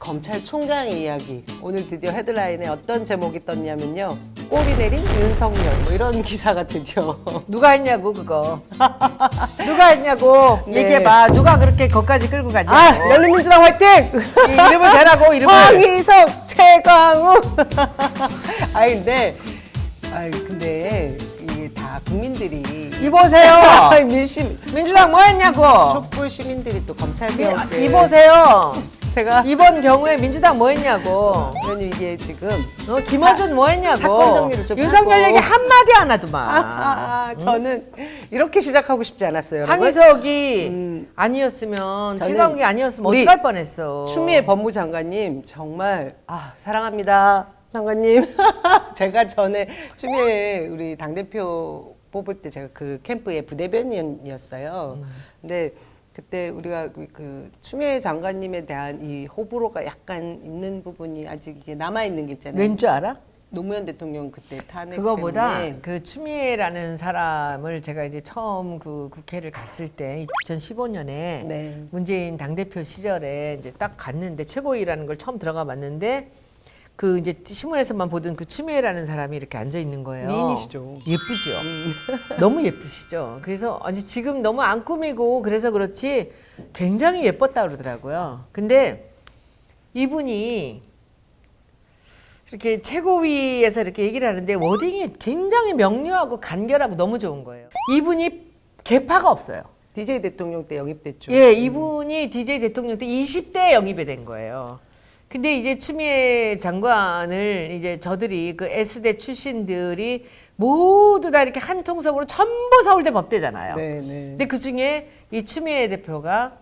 검찰총장의 이야기. 오늘 드디어 헤드라인에 어떤 제목이 떴냐면요. 꼬리 내린 윤석열. 뭐 이런 기사가 드디어. 누가 했냐고 그거. 누가 했냐고. 네. 얘기해봐. 누가 그렇게 거기까지 끌고 갔냐고. 아, 열린민주당 화이팅! 이 이름을 대라고 이름을. 황희석, 최강욱. 근데 이게 다 국민들이 이보세요. 민주당 뭐 했냐고. 촛불 시민들이 또 검찰 개혁 이보세요. 제가 이번 경우에 민주당 뭐 했냐고. 왜냐면 이게 지금 김어준 뭐 했냐고. 사건 정리를 좀 윤석열 하고. 얘기 한마디 안 하더만. 저는 이렇게 시작하고 싶지 않았어요. 여러분. 황희석이 아니었으면 저는 최강욱이 아니었으면 우리 어떡할 뻔했어. 추미애 법무장관님 정말 사랑합니다. 장관님. 제가 전에 추미애 우리 당대표 뽑을 때 제가 그 캠프의 부대변인이었어요. 근데 그때 우리가 그 추미애 장관님에 대한 이 호불호가 약간 있는 부분이 아직 이게 남아 있는 게 있잖아요. 왠 줄 알아? 노무현 대통령 그때 탄핵 그거보다 때문에 그 추미애라는 사람을 제가 이제 처음 그 국회를 갔을 때 2015년에 네. 문재인 당대표 시절에 이제 딱 갔는데 최고위라는 걸 처음 들어가 봤는데 그 이제 신문에서만 보던 그 추미애라는 사람이 이렇게 앉아 있는 거예요. 미인이시죠. 예쁘죠. 너무 예쁘시죠. 그래서 아니 지금 너무 안 꾸미고 그래서 그렇지 굉장히 예뻤다 그러더라고요. 근데 이분이 이렇게 최고위에서 이렇게 얘기를 하는데 워딩이 굉장히 명료하고 간결하고 너무 좋은 거예요. 이분이 계파가 없어요. DJ 대통령 때 영입됐죠. 예, 이분이 DJ 대통령 때 20대에 영입이 된 거예요. 근데 이제 추미애 장관을 이제 저들이 그 S대 출신들이 모두 다 이렇게 한 통속으로 전부 서울대 법대잖아요. 네. 근데 그 중에 이 추미애 대표가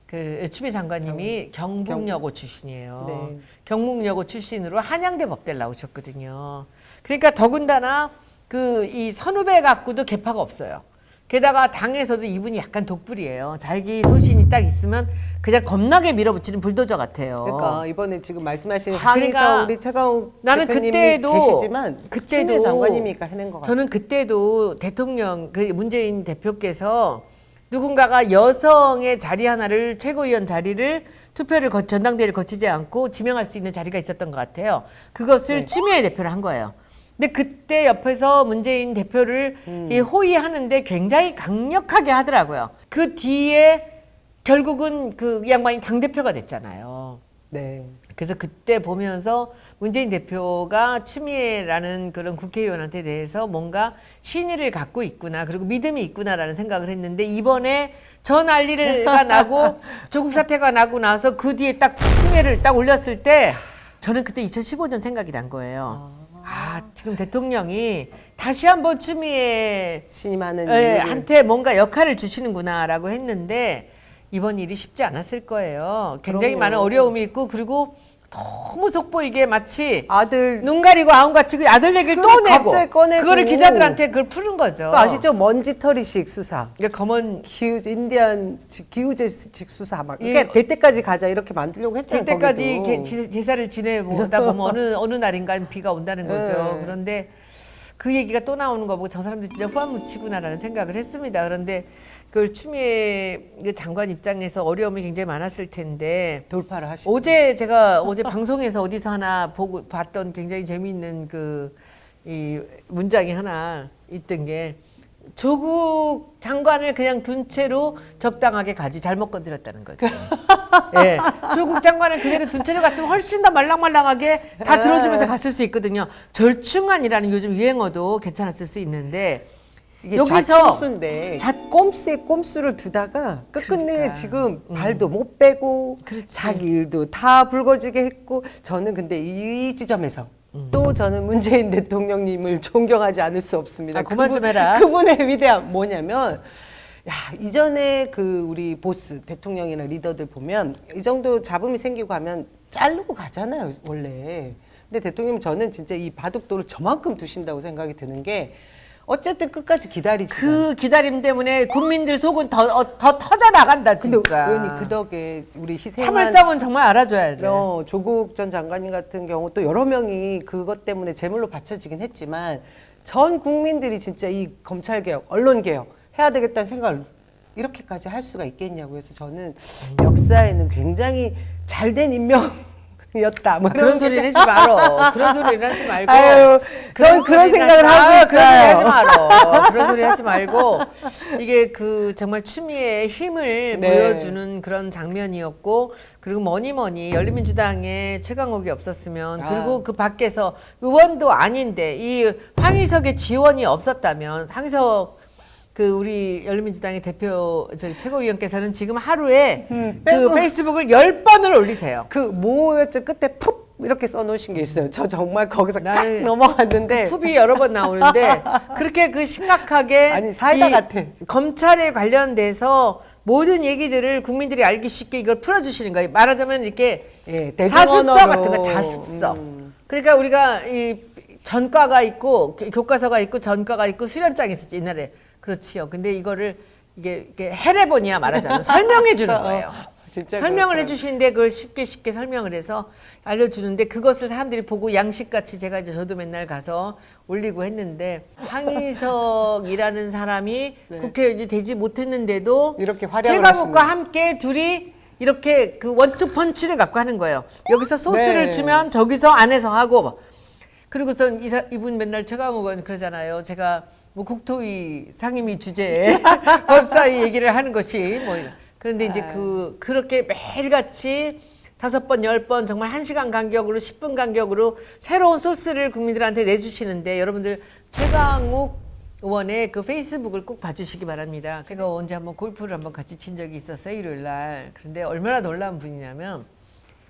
그 추미애 장관님이 경북여고 출신이에요. 네. 경북여고 출신으로 한양대 법대를 나오셨거든요. 그러니까 더군다나 그 이 선후배 갖고도 계파가 없어요. 게다가 당에서도 이분이 약간 독불이에요. 자기 소신이 딱 있으면 그냥 겁나게 밀어붙이는 불도저 같아요. 그러니까 이번에 지금 말씀하신 그러니까 황희석 우리 최강욱 나는 대표님이 그때도 계시지만 추미애 장관님이니까 해낸 것 같아요. 저는 그때도 대통령 그 문재인 대표께서 누군가가 여성의 자리 하나를 최고위원 자리를 투표를 전당대회를 거치지 않고 지명할 수 있는 자리가 있었던 것 같아요. 그것을 네. 추미애 대표를 한 거예요. 근데 그때 옆에서 문재인 대표를 이 호위하는데 굉장히 강력하게 하더라고요. 그 뒤에 결국은 그 양반이 당대표가 됐잖아요. 네. 그래서 그때 보면서 문재인 대표가 추미애라는 그런 국회의원한테 대해서 뭔가 신의를 갖고 있구나, 그리고 믿음이 있구나라는 생각을 했는데 이번에 저 난리가 나고 조국 사태가 나고 나서 그 뒤에 딱 추미애를 딱 올렸을 때 저는 그때 2015년 생각이 난 거예요. 지금 대통령이 다시 한번 추미애 신임하는 한테 뭔가 역할을 주시는구나라고 했는데 이번 일이 쉽지 않았을 거예요. 굉장히 그럼요. 많은 어려움이 있고 그리고 너무 속보이게 마치 아들 눈 가리고 아웅같이 그 아들 얘기를 또 내고 갑자기 꺼내고. 그거를 기자들한테 그걸 푸는 거죠. 그거 아시죠? 먼지털이식 수사. 그러니까 검은 인디안 기우제식 수사 막 예. 그러니까 될 때까지 가자 이렇게 만들려고 했잖아요. 될 때까지 거기도. 제사를 지내보다 보면 어느 날인가 비가 온다는 거죠. 네. 그런데 그 얘기가 또 나오는 거 보고 저 사람들 진짜 후한무치구나라는 생각을 했습니다. 그런데 그 추미애 장관 입장에서 어려움이 굉장히 많았을 텐데 돌파를 하시고. 어제 제가 방송에서 어디서 하나 봤던 굉장히 재미있는 이 문장이 하나 있던 게 조국 장관을 그냥 둔 채로 적당하게 가지 잘못 건드렸다는 거죠. 예, 조국 장관을 그대로 둔 채로 갔으면 훨씬 더 말랑말랑하게 다 들어주면서 갔을 수 있거든요. 절충안이라는 요즘 유행어도 괜찮았을 수 있는데 이게 여기서 좌충수인데 꼼수에 꼼수를 두다가 끝끝내 그러니까. 지금 발도 못 빼고 그렇지. 자기 일도 다 불거지게 했고 저는 근데 이 지점에서 또 저는 문재인 대통령님을 존경하지 않을 수 없습니다. 그만 좀 해라. 그분의 위대함 뭐냐면 이전에 그 우리 보스 대통령이나 리더들 보면 이 정도 잡음이 생기고 하면 자르고 가잖아요 원래. 근데 대통령 저는 진짜 이 바둑돌을 저만큼 두신다고 생각이 드는 게 어쨌든 끝까지 기다리지. 그 기다림 때문에 국민들 속은 더 터져 나간다 근데 진짜. 의원님 그 덕에 우리 희생한 참을성은 정말 알아줘야 돼. 조국 전 장관님 같은 경우 또 여러 명이 그것 때문에 제물로 바쳐지긴 했지만 전 국민들이 진짜 이 검찰 개혁, 언론 개혁 해야 되겠다는 생각을 이렇게까지 할 수가 있겠냐고 해서 저는 역사에는 굉장히 잘된 인명이었다. 뭐 그런 소리는 하지 말어. 그런 소리는 하지 말고. 아유, 전 그런 생각을 하고 그런 소리 하지 있어요. 말어. 그런 소리 하지 말고 이게 그 정말 추미애의 힘을 네. 보여주는 그런 장면이었고 그리고 뭐니 열린민주당에 최강욱이 없었으면 그리고 그 밖에서 의원도 아닌데 이 황희석의 지원이 없었다면 황희석 그 우리 열린민주당의 대표 최고위원께서는 지금 하루에 그 페이스북을 10번을 올리세요. 그 뭐였죠? 끝에 푹 이렇게 써놓으신 게 있어요. 저 정말 거기서 딱 나는 넘어갔는데 푸비 여러 번 나오는데 그렇게 그 심각하게 아니, 사이다 이 같아. 검찰에 관련돼서 모든 얘기들을 국민들이 알기 쉽게 이걸 풀어주시는 거예요. 말하자면 이렇게 예, 자습서 대중언어로. 같은 거 자습서. 그러니까 우리가 이 전과가 있고 교과서가 있고 전과가 있고 수련장이 있었지 옛날에. 그렇지요. 근데 이거를 이게 해레본이야 말하자면 설명해 주는 거예요. 진짜 설명을 그렇죠. 해주시는데 그걸 쉽게 설명을 해서 알려주는데 그것을 사람들이 보고 양식같이 제가 이제 저도 맨날 가서 올리고 했는데 황희석이라는 사람이 네. 국회의원이 되지 못했는데도 이렇게 활약을 최강욱과 하시는. 함께 둘이 이렇게 그 원투펀치를 갖고 하는 거예요. 여기서 소스를 네. 주면 저기서 안에서 하고 그리고선 이분 맨날 최강욱은 그러잖아요. 제가 뭐 국토위 상임위 주제에 법사위 얘기를 하는 것이 뭐 그런데 이제 그렇게 매일같이 5번, 10번 정말 1시간 간격으로 10분 간격으로 새로운 소스를 국민들한테 내주시는데 여러분들 최강욱 의원의 그 페이스북을 꼭 봐주시기 바랍니다. 제가 언제 한번 골프를 한번 같이 친 적이 있었어요, 일요일 날. 그런데 얼마나 놀라운 분이냐면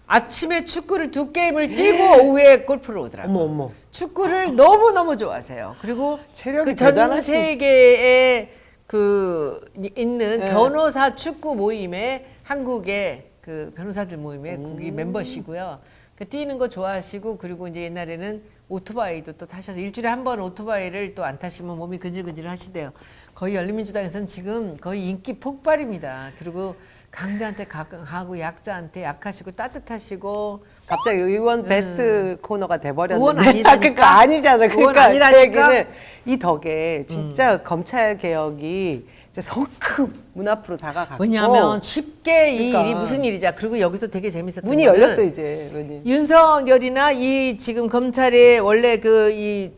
아침에 축구를 2게임을 뛰고 오후에 골프를 오더라고요. 어머. 축구를 너무너무 좋아하세요. 그리고 체력이 그 전 대단하신. 세계에 그 있는 네. 변호사 축구 모임에 한국의 그 변호사들 모임에 거기 멤버시고요. 그 뛰는 거 좋아하시고 그리고 이제 옛날에는 오토바이도 또 타셔서 일주일에 한 번 오토바이를 또 안 타시면 몸이 근질근질 하시대요. 거의 열린민주당에서는 지금 거의 인기 폭발입니다. 그리고 강자한테 가고 약자한테 약하시고 따뜻하시고 갑자기 의원 베스트 코너가 돼버렸는데 의원 아니라니까. 그러니까 아니잖아. 의원 그러니까 제 아니라니까. 얘기는 이 덕에 진짜 검찰 개혁이 이제 성큼 문 앞으로 다가갔고 왜냐하면 쉽게 이 그러니까. 일이 무슨 일이자 그리고 여기서 되게 재밌었던 문이 거는 열렸어 이제 문이. 윤석열이나 이 지금 검찰의 원래 그 이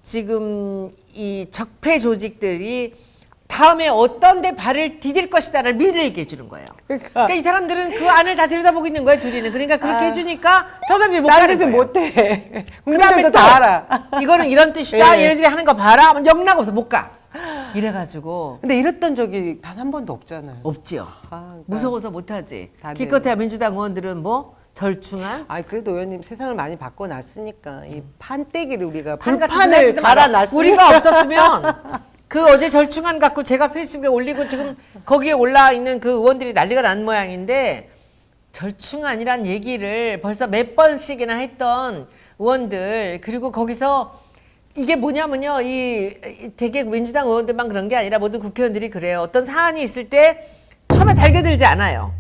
지금 이 적폐 조직들이 다음에 어떤 데 발을 디딜 것이다를 미리 얘기해 주는 거예요. 그러니까 이 사람들은 그 안을 다 들여다보고 있는 거예요, 둘이는. 그러니까 그렇게 해주니까 저 사람들이 못 딴 가는 짓은 거예요. 못해. 그다음에 국민들도 또 다 알아. 이거는 이런 뜻이다. 예. 얘네들이 하는 거 봐라. 하면 영락 없어 못 가. 이래가지고 근데 이랬던 적이 단 한 번도 없잖아요. 없지요. 그러니까. 무서워서 못하지. 다들. 기껏해야 민주당 의원들은 뭐 절충한 아니 그래도 의원님 세상을 많이 바꿔놨으니까 이 판때기를 우리가 판 같은 거 불판을 해주지 마라. 갈아놨으니까 우리가 없었으면 그 어제 절충안 갖고 제가 페이스북에 올리고 지금 거기에 올라 있는 그 의원들이 난리가 난 모양인데 절충안이란 얘기를 벌써 몇 번씩이나 했던 의원들 그리고 거기서 이게 뭐냐면요 이 되게 민주당 의원들만 그런 게 아니라 모든 국회의원들이 그래요. 어떤 사안이 있을 때 처음에 달겨들지 않아요.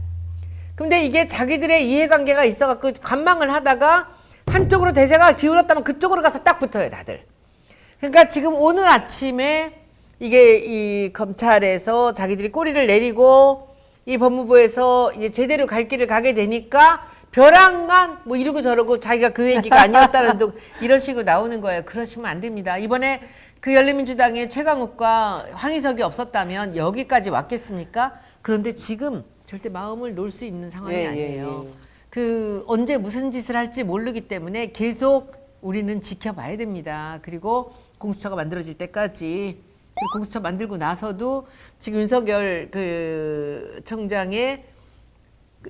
근데 이게 자기들의 이해관계가 있어갖고 관망을 하다가 한쪽으로 대세가 기울었다면 그쪽으로 가서 딱 붙어요 다들. 그러니까 지금 오늘 아침에 이게 이 검찰에서 자기들이 꼬리를 내리고 이 법무부에서 이제 제대로 갈 길을 가게 되니까 벼랑간 뭐 이러고 저러고 자기가 그 얘기가 아니었다는 둥 이런 식으로 나오는 거예요. 그러시면 안 됩니다. 이번에 그 열린민주당의 최강욱과 황희석이 없었다면 여기까지 왔겠습니까? 그런데 지금 절대 마음을 놓을 수 있는 상황이 예, 아니에요. 예, 예. 그 언제 무슨 짓을 할지 모르기 때문에 계속 우리는 지켜봐야 됩니다. 그리고 공수처가 만들어질 때까지 그리고 공수처 만들고 나서도 지금 윤석열 그 청장의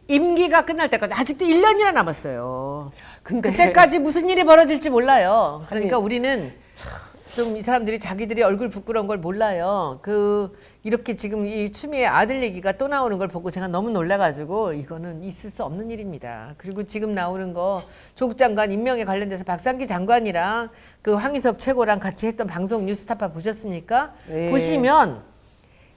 임기가 끝날 때까지 아직도 1년이나 남았어요. 근데 그때까지 무슨 일이 벌어질지 몰라요. 그러니까 아니, 우리는 좀 이 사람들이 자기들이 얼굴 부끄러운 걸 몰라요. 그 이렇게 지금 이 추미애 아들 얘기가 또 나오는 걸 보고 제가 너무 놀라가지고 이거는 있을 수 없는 일입니다. 그리고 지금 나오는 거 조국 장관 임명에 관련돼서 박상기 장관이랑 그 황희석 최고랑 같이 했던 방송 뉴스타파 보셨습니까? 네. 보시면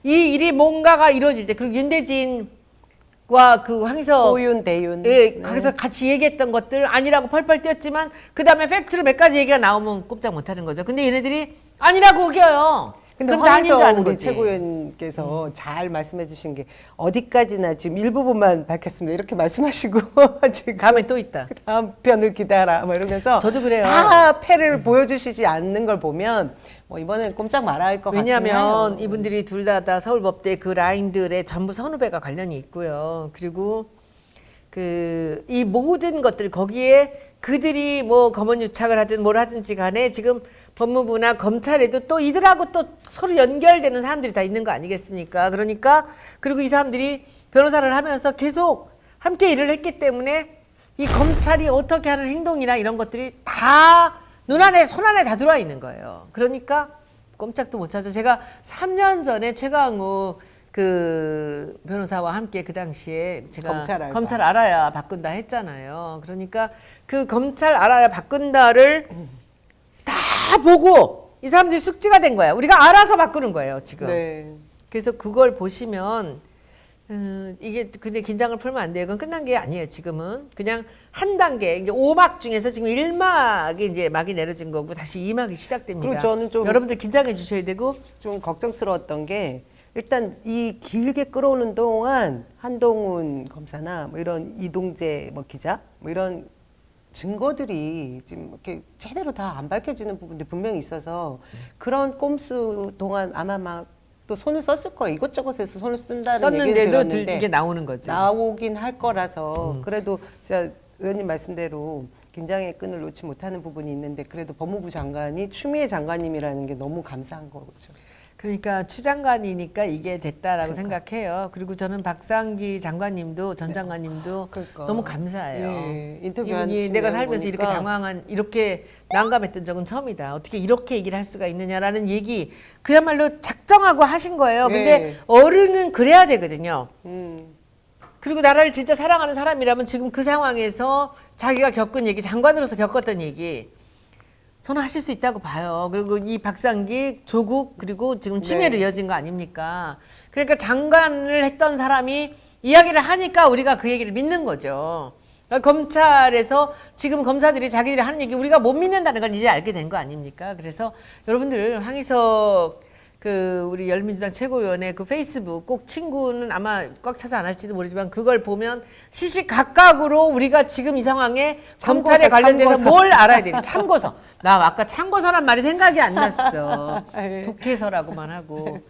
이 일이 뭔가가 이루어질 때 그리고 윤대진과 그 황희석 소윤 대윤 예, 거기서 같이 얘기했던 것들 아니라고 펄펄 뛰었지만 그 다음에 팩트로 몇 가지 얘기가 나오면 꼼짝 못하는 거죠. 근데 얘네들이 아니라고 우겨요. 근데 그럼 다 아닌 줄 황희석 아는 우리 거지. 최고위원께서 잘 말씀해 주신 게 어디까지나 지금 일부분만 밝혔습니다. 이렇게 말씀하시고 지금 다음에 또 있다. 다음 편을 기다라 뭐 이러면서 저도 그래요. 다 패를 보여주시지 않는 걸 보면 뭐 이번엔 꼼짝 말아야 할 것 같긴 해요. 왜냐하면 이분들이 둘 다 서울법대 그 라인들에 전부 선후배가 관련이 있고요. 그리고 그 이 모든 것들 거기에 그들이 뭐 검언 유착을 하든 뭘 하든지 간에 지금 법무부나 검찰에도 또 이들하고 또 서로 연결되는 사람들이 다 있는 거 아니겠습니까? 그러니까 그리고 이 사람들이 변호사를 하면서 계속 함께 일을 했기 때문에 이 검찰이 어떻게 하는 행동이나 이런 것들이 다 눈안에 손안에 다 들어와 있는 거예요. 그러니까 꼼짝도 못 하죠. 제가 3년 전에 최강욱 그 변호사와 함께 그 당시에 제가 검찰 알아야 바꾼다 했잖아요. 그러니까 그 검찰 알아야 바꾼다를 다 보고 이 사람들이 숙지가 된 거야. 우리가 알아서 바꾸는 거예요, 지금. 네. 그래서 그걸 보시면 이게 근데 긴장을 풀면 안 돼요. 그건 끝난 게 아니에요. 지금은 그냥 한 단계 이게 5막 중에서 지금 1막이 이제 막이 내려진 거고 다시 2막이 시작됩니다. 그리고 저는 좀 여러분들 긴장해 주셔야 되고 좀 걱정스러웠던 게 일단 이 길게 끌어오는 동안 한동훈 검사나 뭐 이런 이동재 뭐 기자 뭐 이런 증거들이 지금 이렇게 제대로 다 안 밝혀지는 부분들이 분명히 있어서 그런 꼼수 동안 아마 막 또 손을 썼을 거예요. 이것저것에서 손을 쓴다는 얘기를 들었는데 이게 나오는 거지. 나오긴 할 거라서 그래도 진짜 의원님 말씀대로 긴장의 끈을 놓지 못하는 부분이 있는데 그래도 법무부 장관이 추미애 장관님이라는 게 너무 감사한 거죠. 그러니까 추 장관이니까 이게 됐다라고 생각해요. 그리고 저는 박상기 장관님도 전 장관님도 그러니까. 너무 감사해요. 예, 인터뷰 이분이 내가 살면서 이렇게 당황한 이렇게 난감했던 적은 처음이다. 어떻게 이렇게 얘기를 할 수가 있느냐라는 얘기 그야말로 작정하고 하신 거예요. 근데 예. 어른은 그래야 되거든요. 음. 그리고 나라를 진짜 사랑하는 사람이라면 지금 그 상황에서 자기가 겪은 얘기, 장관으로서 겪었던 얘기 저는 하실 수 있다고 봐요. 그리고 이 박상기, 조국 그리고 지금 추미애로 네. 이어진 거 아닙니까? 그러니까 장관을 했던 사람이 이야기를 하니까 우리가 그 얘기를 믿는 거죠. 그러니까 검찰에서 지금 검사들이 자기들이 하는 얘기 우리가 못 믿는다는 걸 이제 알게 된 거 아닙니까? 그래서 여러분들 황희석 그 우리 열민주당 최고위원의 그 페이스북 꼭 친구는 아마 꽉 차서 안 할지도 모르지만 그걸 보면 시시각각으로 우리가 지금 이 상황에 참고서, 검찰에 관련돼서 참고서. 뭘 알아야 되니 참고서 나 아까 참고서란 말이 생각이 안 났어 예. 독해서라고만 하고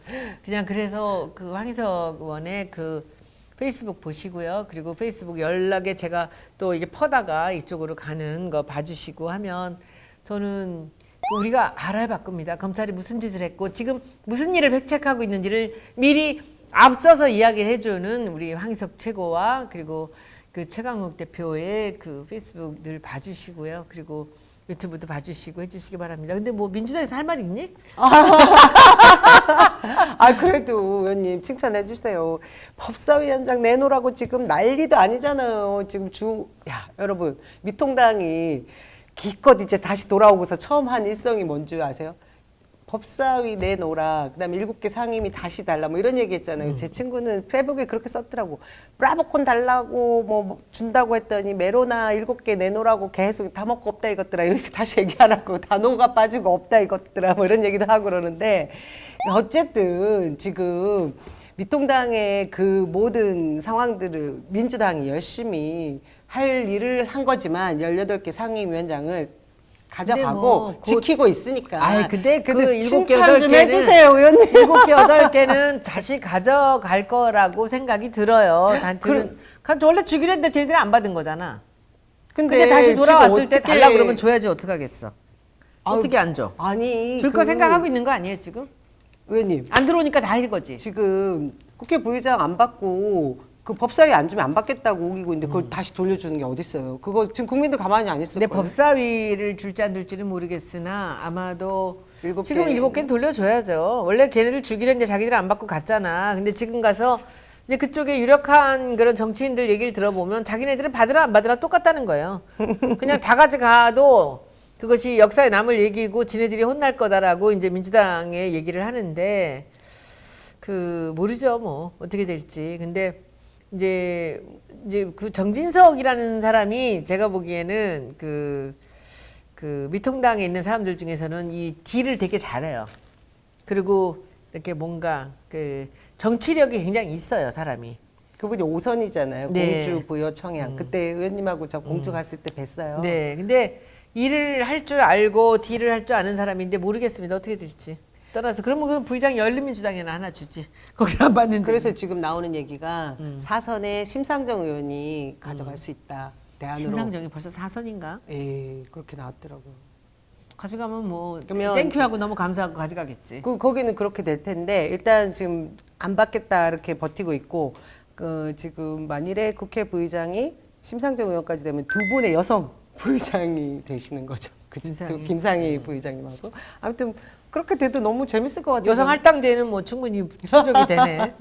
그냥 그래서 그 황희석 의원의 그 페이스북 보시고요. 그리고 페이스북 연락에 제가 또 이게 퍼다가 이쪽으로 가는 거 봐주시고 하면 저는 우리가 알아야 바꿉니다. 검찰이 무슨 짓을 했고 지금 무슨 일을 획책하고 있는지를 미리 앞서서 이야기를 해주는 우리 황희석 최고와 그리고 그 최강욱 대표의 그 페이스북 늘 봐주시고요. 그리고 유튜브도 봐주시고 해주시기 바랍니다. 근데 뭐 민주당에서 할 말 있니? 아 그래도 의원님 칭찬해 주세요. 법사위원장 내놓으라고 지금 난리도 아니잖아요. 지금 여러분 미통당이 기껏 이제 다시 돌아오고서 처음 한 일성이 뭔지 아세요? 법사위 내놓으라. 그다음에 7개 상임위 다시 달라. 뭐 이런 얘기했잖아요. 제 친구는 페북에 그렇게 썼더라고. 브라보콘 달라고 뭐 준다고 했더니 메로나 7개 내놓으라고 계속 다 먹고 없다 이것들아 이렇게 다시 얘기하라고 단호가 빠지고 없다 이것들아 뭐 이런 얘기도 하고 그러는데 어쨌든 지금 미통당의 그 모든 상황들을 민주당이 열심히 할 일을 한 거지만 18개 상임위원장을 가져가고 뭐 지키고 있으니까. 아이 근데 그 그래도 7개, 칭찬 좀 8개는 해주세요, 의원님. 7개, 8개는 다시 가져갈 거라고 생각이 들어요. 단체는 원래 주기로 했는데 쟤네들이 안 받은 거잖아. 근데 다시 지금 돌아왔을 때 어떻게- 달라 그러면 줘야지 어떡하겠어. 아우, 어떻게 안 줘? 아니 줄 거 생각하고 있는 거 아니에요 지금? 의원님 안 들어오니까 다 이거지. 지금 국회 부의장 안 받고 그 법사위 안 주면 안 받겠다고 우기고 있는데 그걸 다시 돌려주는 게 어딨어요. 그거 지금 국민들 가만히 안 있을 근데 거예요. 법사위를 줄지 안 줄지는 모르겠으나 아마도 7개. 지금 7개는 돌려줘야죠. 원래 걔네들 주기로 했는데 자기들 안 받고 갔잖아. 근데 지금 가서 이제 그쪽에 유력한 그런 정치인들 얘기를 들어보면 자기네들은 받으라 안 받으라 똑같다는 거예요. 그냥 다 가져가도 그것이 역사에 남을 얘기고 지네들이 혼날 거다라고 이제 민주당에 얘기를 하는데 그 모르죠 뭐 어떻게 될지. 근데 이제 그 정진석이라는 사람이 제가 보기에는 그 미통당에 있는 사람들 중에서는 이 딜을 되게 잘해요. 그리고 이렇게 뭔가 그 정치력이 굉장히 있어요, 사람이. 그분이 오선이잖아요. 네. 공주, 부여, 청양. 그때 의원님하고 저 공주 갔을 때 뵀어요. 네, 근데 일을 할 줄 알고 딜을 할 줄 아는 사람인데 모르겠습니다. 어떻게 될지. 떠나서 그러면 그 부의장 열린민주당에나 하나 주지. 거기 안 받는데. 그래서 지금 나오는 얘기가 사선에 심상정 의원이 가져갈 수 있다. 대안으로. 심상정이 벌써 4선인가? 예, 그렇게 나왔더라고요. 가져가면 뭐 그러면- 땡큐하고 너무 감사하고 가져가겠지. 거기는 그렇게 될 텐데 일단 지금 안 받겠다 이렇게 버티고 있고 지금 만일에 국회 부의장이 심상정 의원까지 되면 두 분의 여성 부의장이 되시는 거죠. 그죠? 김상희. 김상희 부의장님하고 아무튼 그렇게 돼도 너무 재밌을 것 같아요. 여성 할당제는 뭐 충분히 충족이 되네.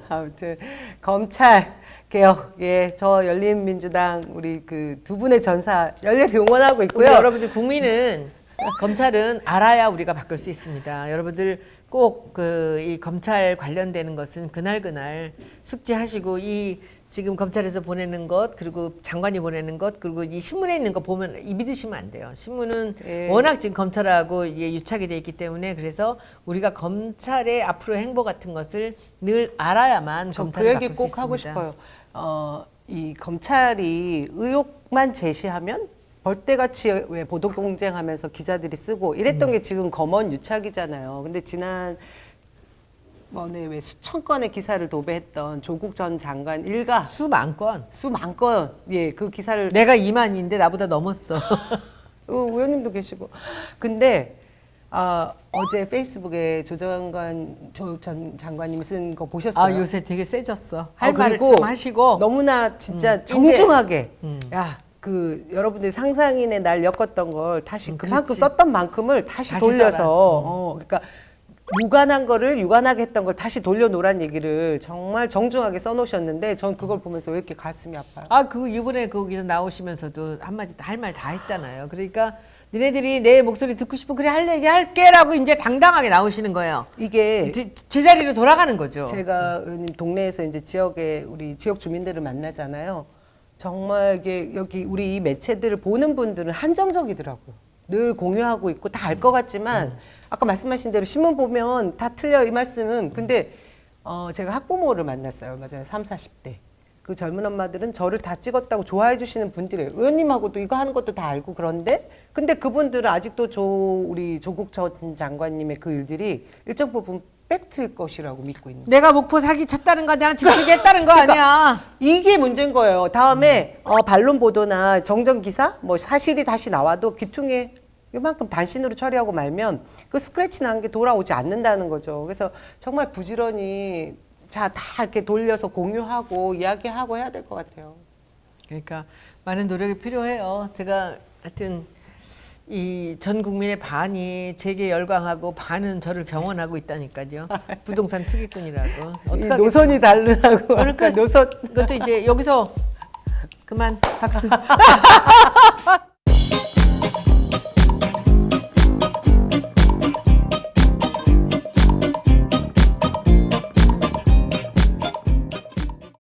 아무튼 검찰 개혁 저 열린민주당 우리 그 두 분의 전사 열렬히 응원하고 우리 있고요. 여러분들 국민은 검찰은 알아야 우리가 바꿀 수 있습니다. 여러분들 꼭 그 이 검찰 관련되는 것은 그날 숙지하시고 이 지금 검찰에서 보내는 것 그리고 장관이 보내는 것 그리고 이 신문에 있는 거 보면 이 믿으시면 안 돼요. 신문은 예. 워낙 지금 검찰하고 이게 유착이 돼 있기 때문에 그래서 우리가 검찰의 앞으로 행보 같은 것을 늘 알아야만 저 그 검찰을 얘기 바꿀 수 꼭 하고 있습니다. 싶어요. 이 검찰이 의혹만 제시하면 벌떼같이 왜 보도 공쟁하면서 기자들이 쓰고 이랬던 게 지금 검언 유착이잖아요. 근데 지난 번에 왜 수천 건의 기사를 도배했던 조국 전 장관 일가 수만 건. 수만 건, 그 기사를 내가 2만인데 나보다 넘었어. 의원님도 계시고. 근데 어제 페이스북에 조 전 장관님이 쓴 거 보셨어요? 아 요새 되게 세졌어. 할 그리고 말씀 하시고 너무나 진짜 이제- 정중하게 야, 여러분들이 상상인의 날 엮었던 걸 다시 그만큼 그렇지. 썼던 만큼을 다시 다시 돌려서 써라. 그러니까 무관한 거를 유관하게 했던 걸 다시 돌려놓으란 얘기를 정말 정중하게 써놓으셨는데 전 그걸 보면서 왜 이렇게 가슴이 아파요. 아, 그 이번에 거기서 나오시면서도 한마디 할 말 다 했잖아요. 그러니까 니네들이 내 목소리 듣고 싶으면 그래 할 얘기 할게라고 이제 당당하게 나오시는 거예요. 이게 제자리로 돌아가는 거죠. 제가 의원님 동네에서 이제 지역에 우리 지역 주민들을 만나잖아요. 정말 이게 여기 우리 이 매체들을 보는 분들은 한정적이더라고요. 늘 공유하고 있고 다 알 것 같지만 아까 말씀하신 대로 신문 보면 다 틀려 이 말씀은. 근데 제가 학부모를 만났어요. 맞아요. 3, 40대. 그 젊은 엄마들은 저를 다 찍었다고 좋아해 주시는 분들이에요. 의원님하고도 이거 하는 것도 다 알고 그런데 근데 그분들은 아직도 우리 조국 전 장관님의 그 일들이 일정 부분 팩트일 것이라고 믿고 있는 거예요. 내가 목포 사기 쳤다는 거잖아. 집중했다는 거 아니야. 이게 문제인 거예요. 다음에 반론 보도나 정정 기사 뭐 사실이 다시 나와도 귀퉁이에 이만큼 단신으로 처리하고 말면 그 스크래치 난 게 돌아오지 않는다는 거죠. 그래서 정말 부지런히 다 이렇게 돌려서 공유하고 이야기하고 해야 될 것 같아요. 그러니까 많은 노력이 필요해요. 제가 하여튼 이 전 국민의 반이 제게 열광하고 반은 저를 경원하고 있다니까요. 부동산 투기꾼이라고. 이 어떡하겠어요? 노선이 다르다고. 그러니까 노선. 이것도 이제 여기서 그만 박수.